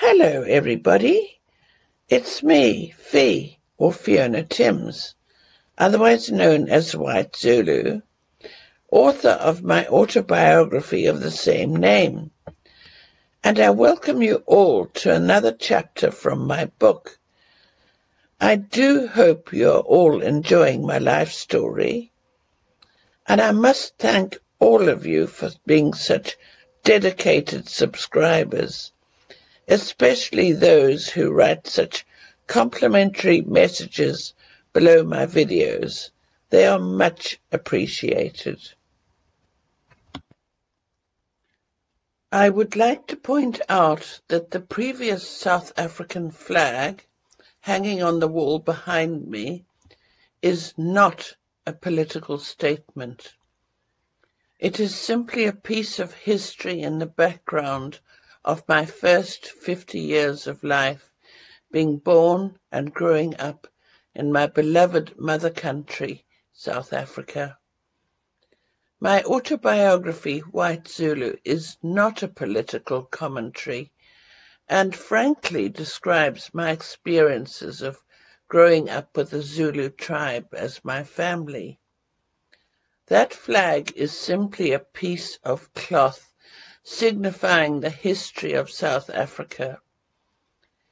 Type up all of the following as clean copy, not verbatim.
Hello, everybody. It's me, Fee, or Fiona Timms, otherwise known as White Zulu, author of my autobiography of the same name. And I welcome you all to another chapter from my book. I do hope you're all enjoying my life story, and I must thank all of you for being such dedicated subscribers, especially those who write such complimentary messages below my videos. They are much appreciated. I would like to point out that the previous South African flag hanging on the wall behind me is not a political statement. It is simply a piece of history in the background of my first 50 years of life, being born and growing up in my beloved mother country, South Africa. My autobiography, White Zulu, is not a political commentary and frankly describes my experiences of growing up with the Zulu tribe as my family. That flag is simply a piece of cloth signifying the history of South Africa.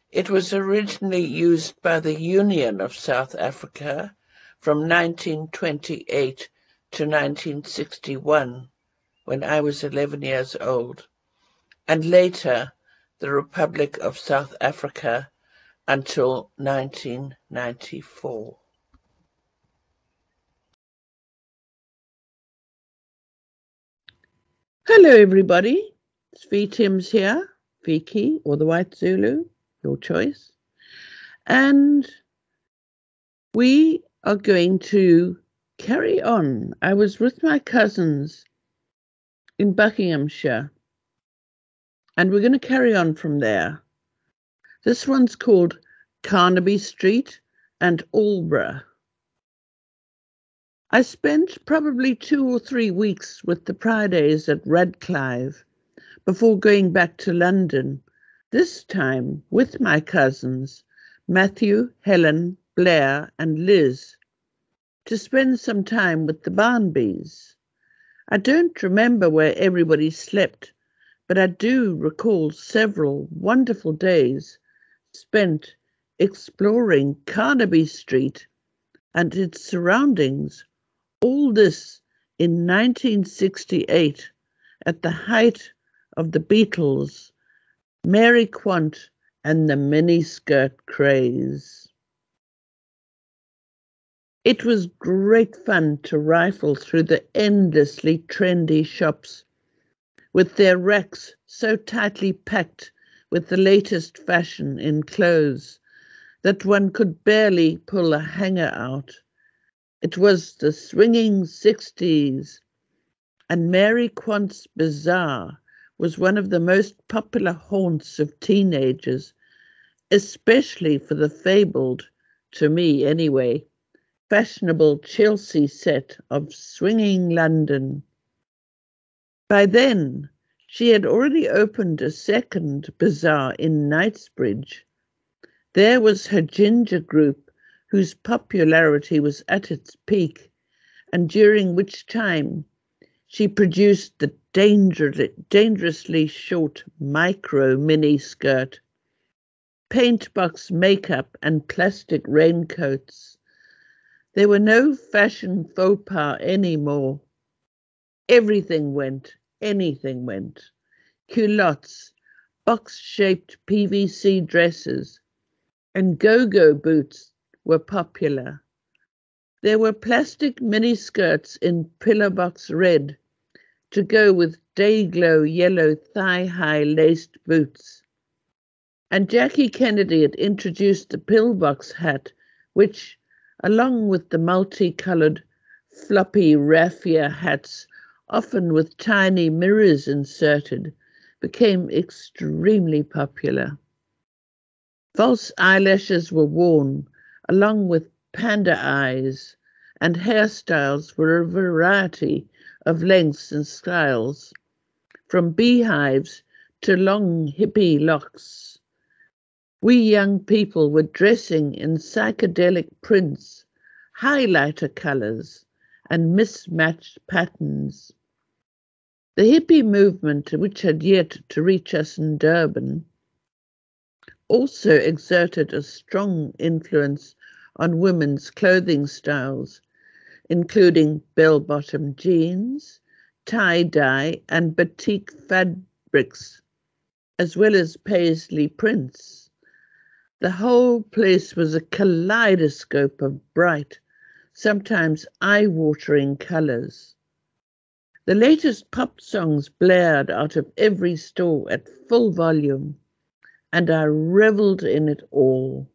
It was originally used by the Union of South Africa from 1928 to 1961, when I was 11 years old, and later the Republic of South Africa until 1994. Hello everybody, it's V Timms here, Viki or the White Zulu, your choice. And we are going to carry on. I was with my cousins in Buckinghamshire, and we're going to carry on from there. This one's called Carnaby Street and Aldeburgh. I spent probably 2 or 3 weeks with the Fridays at Radcliffe before going back to London, this time with my cousins, Matthew, Helen, Blair and Liz, to spend some time with the Barnbys. I don't remember where everybody slept, but I do recall several wonderful days spent exploring Carnaby Street and its surroundings, all this in 1968 at the height of the Beatles, Mary Quant and the miniskirt craze. It was great fun to rifle through the endlessly trendy shops, with their racks so tightly packed with the latest fashion in clothes that one could barely pull a hanger out. It was the Swinging Sixties, and Mary Quant's Bazaar was one of the most popular haunts of teenagers, especially for the fabled, to me anyway, fashionable Chelsea set of swinging London. By then, she had already opened a second bazaar in Knightsbridge. There was her ginger group, whose popularity was at its peak, and during which time she produced the dangerously short micro mini skirt, paintbox makeup and plastic raincoats. There were no fashion faux pas anymore. Everything went, anything went. Culottes, box-shaped PVC dresses, and go-go boots were popular. There were plastic miniskirts in pillar box red to go with day-glow yellow thigh-high laced boots. And Jackie Kennedy had introduced the pillbox hat, which, along with the multicoloured floppy raffia hats, often with tiny mirrors inserted, became extremely popular. False eyelashes were worn, along with panda eyes, and hairstyles were a variety of lengths and styles, from beehives to long hippie locks. We young people were dressing in psychedelic prints, highlighter colours, and mismatched patterns. The hippie movement, which had yet to reach us in Durban, also exerted a strong influence on women's clothing styles, including bell-bottom jeans, tie-dye, and batik fabrics, as well as paisley prints. The whole place was a kaleidoscope of bright, sometimes eye-watering colours. The latest pop songs blared out of every store at full volume, and I revelled in it all.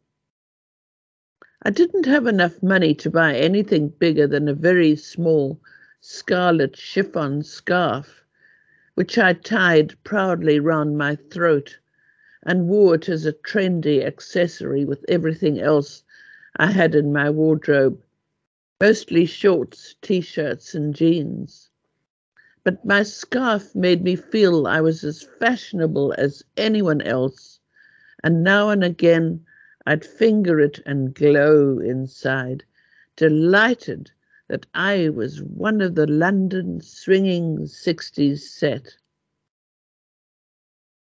I didn't have enough money to buy anything bigger than a very small scarlet chiffon scarf, which I tied proudly round my throat and wore it as a trendy accessory with everything else I had in my wardrobe, mostly shorts, t-shirts and jeans. But my scarf made me feel I was as fashionable as anyone else, and now and again I'd finger it and glow inside, delighted that I was one of the London Swinging Sixties set.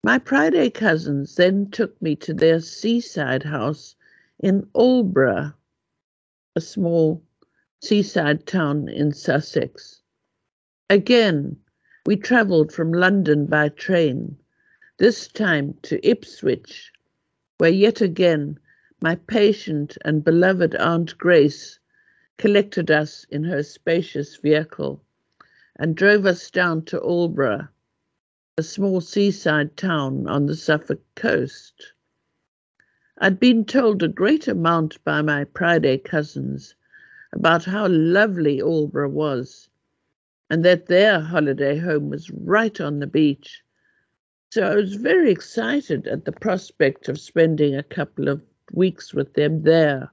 My Friday cousins then took me to their seaside house in Aldeburgh, a small seaside town in Sussex. Again, we travelled from London by train, this time to Ipswich, where yet again my patient and beloved Aunt Grace collected us in her spacious vehicle and drove us down to Aldeburgh, a small seaside town on the Suffolk coast. I'd been told a great amount by my Friday cousins about how lovely Aldeburgh was, and that their holiday home was right on the beach. So I was very excited at the prospect of spending a couple of weeks with them there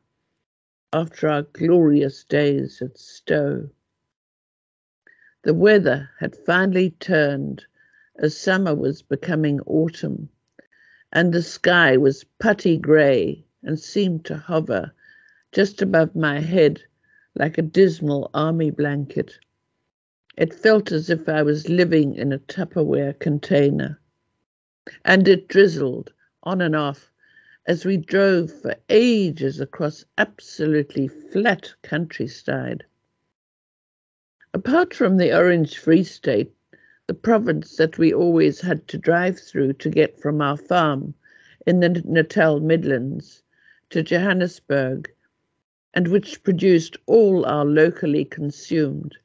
after our glorious days at Stowe. The weather had finally turned as summer was becoming autumn, and the sky was putty grey and seemed to hover just above my head like a dismal army blanket. It felt as if I was living in a Tupperware container. And it drizzled on and off as we drove for ages across absolutely flat countryside. Apart from the Orange Free State, the province that we always had to drive through to get from our farm in the Natal Midlands to Johannesburg, and which produced all our locally consumed,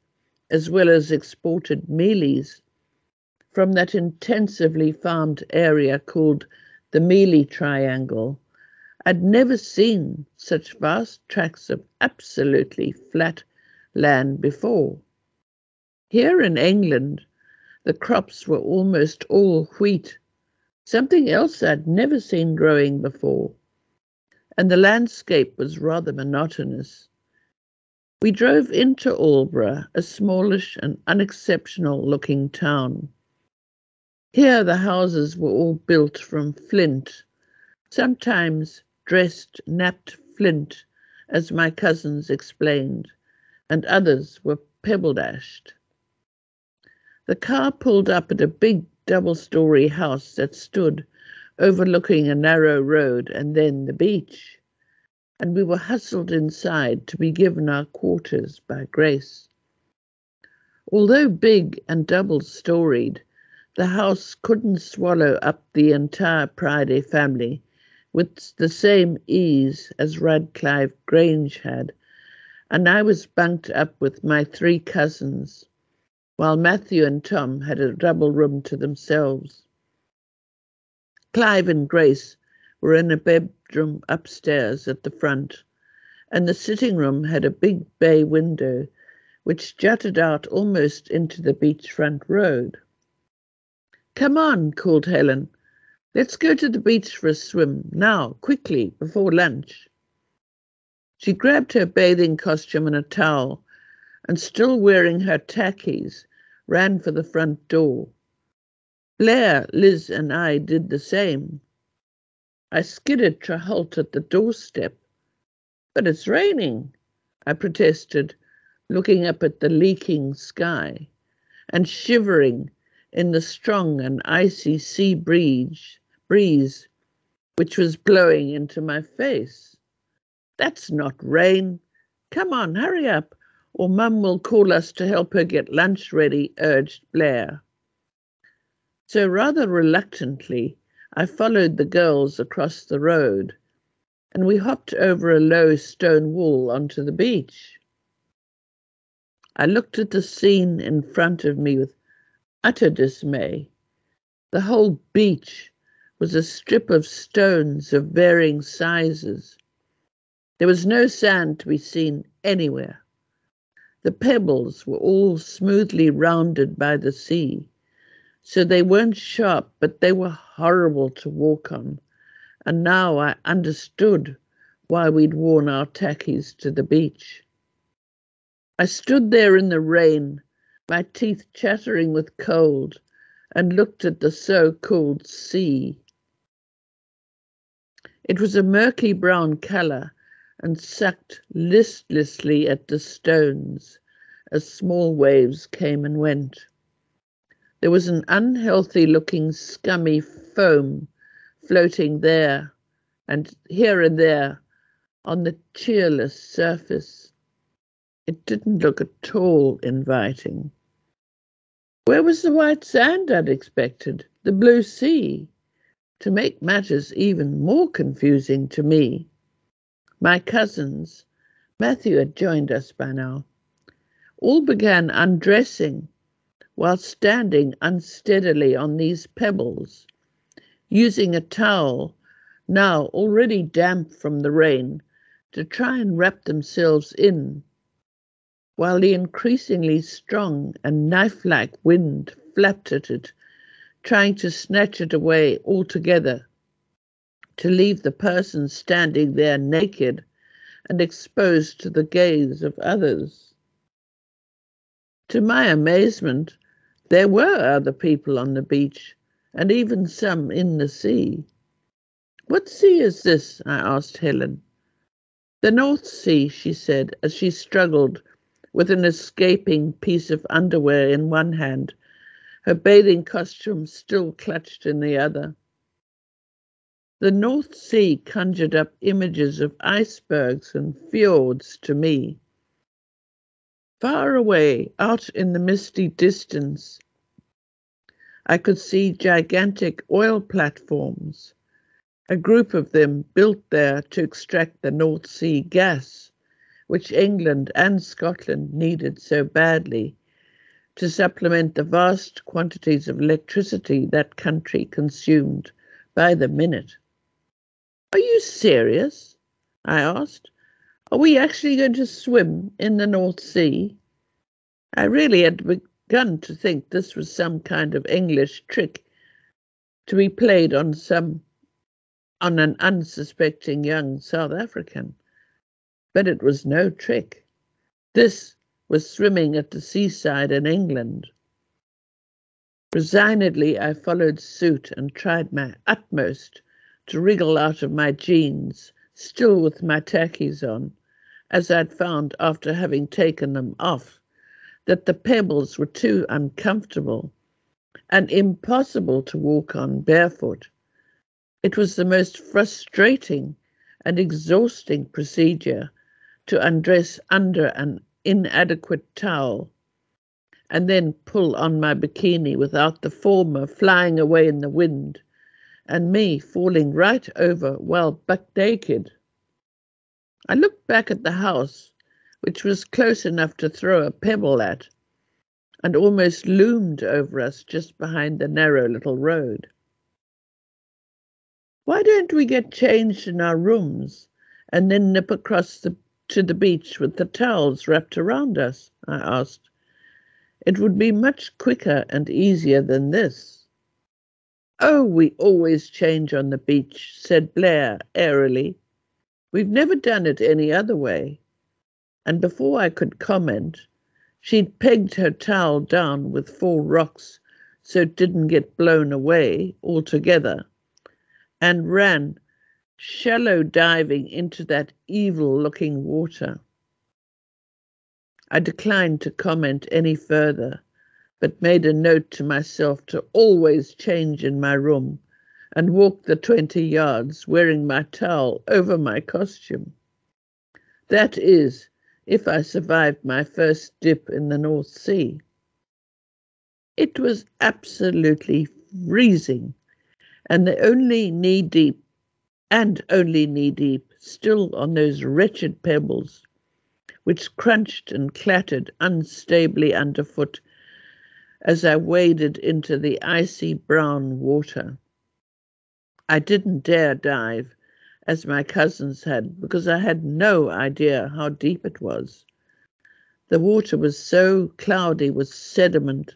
as well as exported mealies, from that intensively farmed area called the Mealie Triangle. I'd never seen such vast tracts of absolutely flat land before. Here in England, the crops were almost all wheat, something else I'd never seen growing before, and the landscape was rather monotonous. We drove into Aldeburgh, a smallish and unexceptional-looking town. Here the houses were all built from flint, sometimes dressed napped flint, as my cousins explained, and others were pebble-dashed. The car pulled up at a big double-storey house that stood overlooking a narrow road and then the beach, and we were hustled inside to be given our quarters by Grace. Although big and double-storied, the house couldn't swallow up the entire Friday family with the same ease as Radcliffe Grange had, and I was bunked up with my 3 cousins, while Matthew and Tom had a double room to themselves. Clive and Grace were in a bedroom upstairs at the front, and the sitting room had a big bay window which jutted out almost into the beachfront road. "Come on," called Helen. "Let's go to the beach for a swim, now, quickly, before lunch." She grabbed her bathing costume and a towel, and still wearing her tackies, ran for the front door. Blair, Liz and I did the same. I skidded to a halt at the doorstep. But it's raining, I protested, looking up at the leaking sky and shivering in the strong and icy sea breeze which was blowing into my face. That's not rain. Come on, hurry up, or Mum will call us to help her get lunch ready, urged Blair. So rather reluctantly, I followed the girls across the road, and we hopped over a low stone wall onto the beach. I looked at the scene in front of me with utter dismay. The whole beach was a strip of stones of varying sizes. There was no sand to be seen anywhere. The pebbles were all smoothly rounded by the sea, so they weren't sharp, but they were horrible to walk on. And now I understood why we'd worn our tackies to the beach. I stood there in the rain, my teeth chattering with cold, and looked at the so-called sea. It was a murky brown colour and sucked listlessly at the stones as small waves came and went. There was an unhealthy-looking scummy foam floating there and there on the cheerless surface. It didn't look at all inviting. Where was the white sand I'd expected? The blue sea? To make matters even more confusing to me, my cousins, Matthew had joined us by now, all began undressing while standing unsteadily on these pebbles, using a towel, now already damp from the rain, to try and wrap themselves in, while the increasingly strong and knife-like wind flapped at it, trying to snatch it away altogether, to leave the person standing there naked and exposed to the gaze of others. To my amazement, there were other people on the beach, and even some in the sea. What sea is this? I asked Helen. The North Sea, she said, as she struggled with an escaping piece of underwear in one hand, her bathing costume still clutched in the other. The North Sea conjured up images of icebergs and fjords to me. Far away, out in the misty distance, I could see gigantic oil platforms, a group of them built there to extract the North Sea gas, which England and Scotland needed so badly, to supplement the vast quantities of electricity that country consumed by the minute. Are you serious? I asked. Are we actually going to swim in the North Sea? I really had begun to think this was some kind of English trick to be played on an unsuspecting young South African. But it was no trick. This was swimming at the seaside in England. Resignedly, I followed suit and tried my utmost to wriggle out of my jeans, still with my tackies on, as I'd found after having taken them off, that the pebbles were too uncomfortable and impossible to walk on barefoot. It was the most frustrating and exhausting procedure to undress under an inadequate towel and then pull on my bikini without the former flying away in the wind and me falling right over while buck naked. I looked back at the house, which was close enough to throw a pebble at, and almost loomed over us just behind the narrow little road. Why don't we get changed in our rooms and then nip across to the beach with the towels wrapped around us? I asked. It would be much quicker and easier than this. Oh, we always change on the beach, said Blair airily. We've never done it any other way. And before I could comment, she'd pegged her towel down with 4 rocks so it didn't get blown away altogether, and ran shallow diving into that evil-looking water. I declined to comment any further, but made a note to myself to always change in my room and walk the 20 yards wearing my towel over my costume. That is, if I survived my first dip in the North Sea. It was absolutely freezing, and only knee-deep, still on those wretched pebbles, which crunched and clattered unstably underfoot as I waded into the icy brown water. I didn't dare dive, as my cousins had, because I had no idea how deep it was. The water was so cloudy with sediment,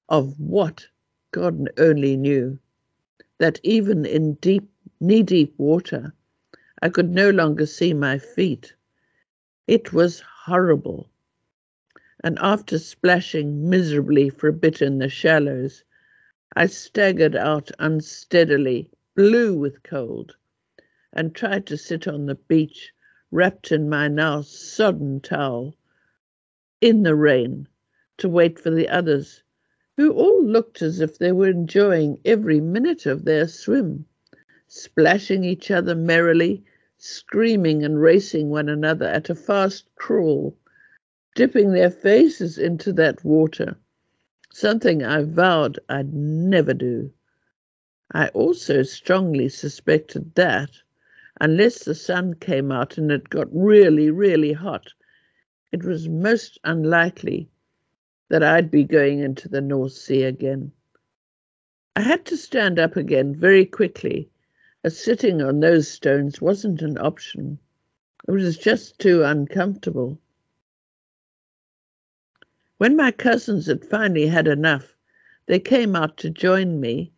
of what God only knew, that even in knee-deep water, I could no longer see my feet. It was horrible. And after splashing miserably for a bit in the shallows, I staggered out unsteadily, blue with cold, and tried to sit on the beach, wrapped in my now sodden towel, in the rain, to wait for the others, who all looked as if they were enjoying every minute of their swim, splashing each other merrily, screaming and racing one another at a fast crawl, dipping their faces into that water, something I vowed I'd never do. I also strongly suspected that, unless the sun came out and it got really, really hot, it was most unlikely that I'd be going into the North Sea again. I had to stand up again very quickly, as sitting on those stones wasn't an option. It was just too uncomfortable. When my cousins had finally had enough, they came out to join me,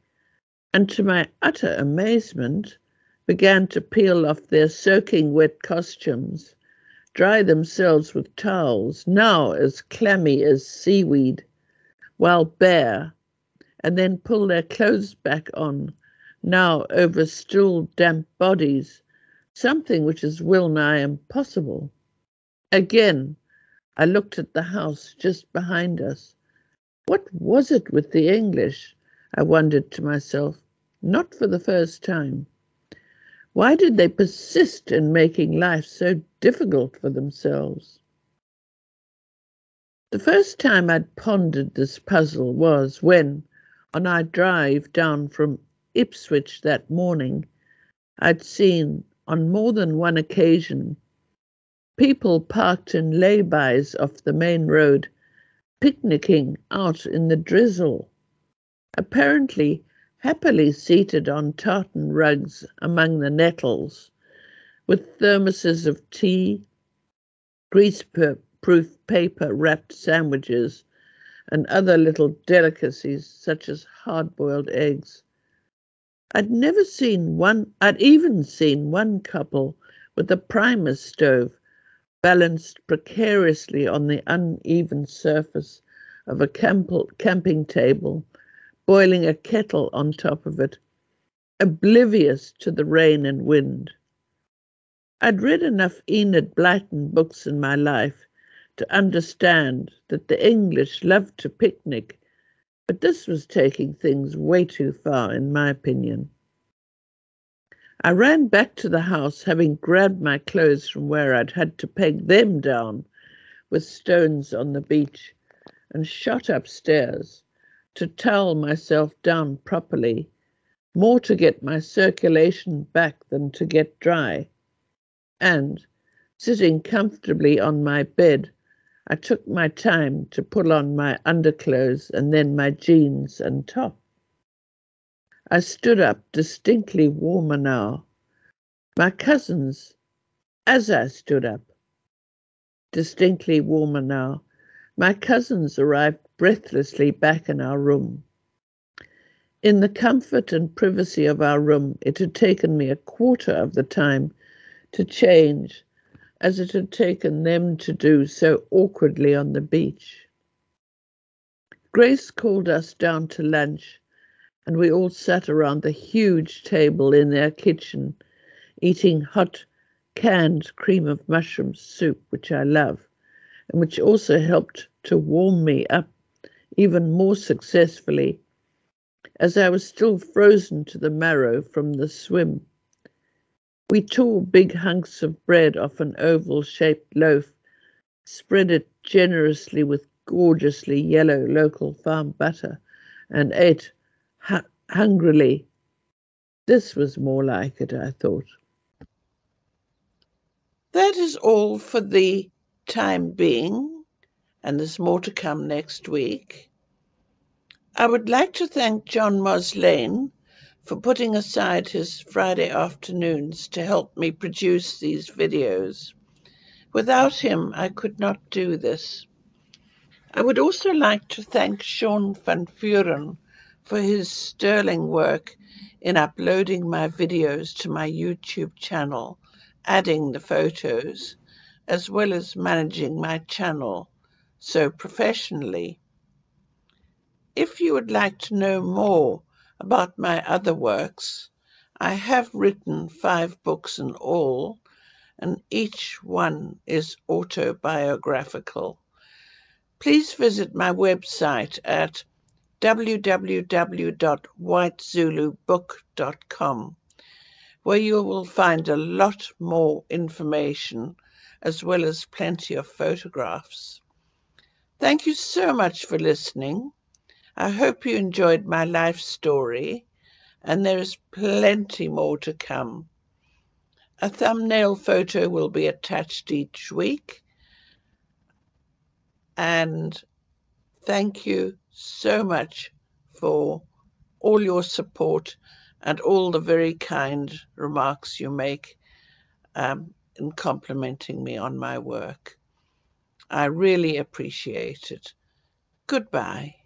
and to my utter amazement, began to peel off their soaking wet costumes, dry themselves with towels, now as clammy as seaweed, while bare, and then pull their clothes back on, now over still damp bodies, something which is well-nigh impossible. Again, I looked at the house just behind us. What was it with the English? I wondered to myself, not for the first time. Why did they persist in making life so difficult for themselves? The first time I'd pondered this puzzle was when, on our drive down from Ipswich that morning, I'd seen, on more than one occasion, people parked in laybys off the main road, picnicking out in the drizzle, apparently happily seated on tartan rugs among the nettles, with thermoses of tea, grease-proof paper-wrapped sandwiches, and other little delicacies such as hard-boiled eggs. I'd even seen one couple with a primus stove balanced precariously on the uneven surface of a camping table, boiling a kettle on top of it, oblivious to the rain and wind. I'd read enough Enid Blyton books in my life to understand that the English loved to picnic, but this was taking things way too far, in my opinion. I ran back to the house, having grabbed my clothes from where I'd had to peg them down with stones on the beach, and shot upstairs to towel myself down properly, more to get my circulation back than to get dry. And, sitting comfortably on my bed, I took my time to pull on my underclothes and then my jeans and top. I stood up, distinctly warmer now. My cousins, as I stood up, distinctly warmer now, my cousins arrived breathlessly back in our room. In the comfort and privacy of our room, it had taken me a quarter of the time to change, as it had taken them to do so awkwardly on the beach. Grace called us down to lunch, and we all sat around the huge table in their kitchen, eating hot canned cream of mushroom soup, which I love, and which also helped to warm me up even more successfully, as I was still frozen to the marrow from the swim. We tore big hunks of bread off an oval-shaped loaf, spread it generously with gorgeously yellow local farm butter, and ate hungrily. This was more like it, I thought. That is all for the time being, and there's more to come next week. I would like to thank John Moslane for putting aside his Friday afternoons to help me produce these videos. Without him, I could not do this. I would also like to thank Sean van Vuren for his sterling work in uploading my videos to my YouTube channel, adding the photos, as well as managing my channel so professionally. If you would like to know more about my other works, I have written 5 books in all, and each one is autobiographical. Please visit my website at www.whitezulubook.com, where you will find a lot more information as well as plenty of photographs. Thank you so much for listening. I hope you enjoyed my life story, and there is plenty more to come. A thumbnail photo will be attached each week, and thank you so much for all your support and all the very kind remarks you make in complimenting me on my work. I really appreciate it. Goodbye.